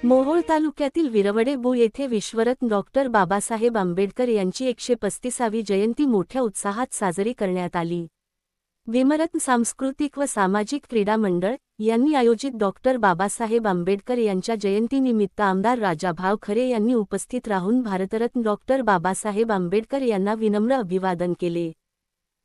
मोहोळ तालुक्यातील विरवडे बु येथे विश्वरत्न डॉक्टर बाबासाहेब आंबेडकर यांची 135वी जयंती मोठ्या उत्साहात साजरी करण्यात आली। विमरत्न सांस्कृतिक व सामाजिक क्रीडा मंडळ यांनी आयोजित डॉक्टर बाबासाहेब आंबेडकर यांच्या जयंतीनिमित्त आमदार राजाभाऊ खरे यांनी उपस्थित राहून भारतरत्न डॉक्टर बाबासाहेब आंबेडकर यांना विनम्र अभिवादन केले।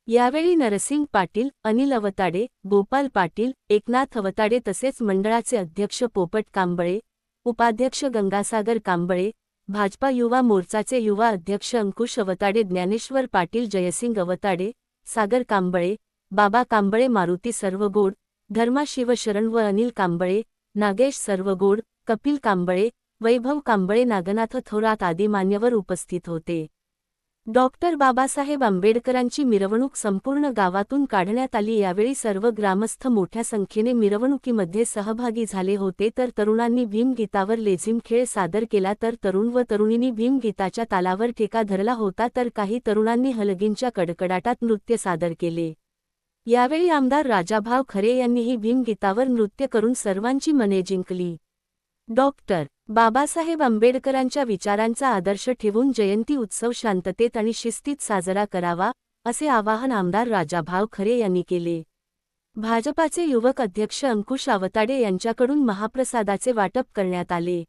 यावेळी नरसिंग पाटील, अनिल अवताडे, गोपाल पाटील, एकनाथ अवताडे तसेच मंडळाचे अध्यक्ष पोपट कांबळे, उपाध्यक्ष गंगासागर कांबळे, भाजपा युवा मोर्चाचे युवा अध्यक्ष अंकुश अवताडे, ज्ञानेश्वर पाटील, जयसिंग अवताडे, सागर कांबळे, बाबा कांबळे, मारुती सर्वगोड, धर्मा शिवशरण व अनिल कांबळे, नागेश सर्वगोड, कपिल कांबळे, वैभव कांबळे, नागनाथ थोरात आदी मान्यवर उपस्थित होते। डॉक्टर बाबासाहेब आंबेडकरांची मिरवणूक संपूर्ण गावातून काढण्यात आली। यावेळी सर्व ग्रामस्थ मोठ्या संख्येने मिरवणुकीमध्ये सहभागी झाले होते। तर तरुणांनी भीमगीतावर लेझिम खेळ सादर केला, तर तरुण व तरुणींनी भीमगीताच्या तालावर ठेका धरला होता, तर काही तरुणांनी हलगींच्या कडकडाटात नृत्य सादर केले। यावेळी आमदार राजाभाऊ खरे यांनीही भीमगीतावर नृत्य करून सर्वांची मने जिंकली। डॉक्टर बाबासाहेब आंबेडकरांच्या विचारांचा आदर्श ठेवून जयंती उत्सव शांततेत आणि शिस्तीत साजरा करावा, असे आवाहन आमदार राजाभाऊ खरे यांनी केले। भाजपाचे युवक अध्यक्ष अंकुश अवताडे यांच्याकडून महाप्रसादाचे वाटप करण्यात आले।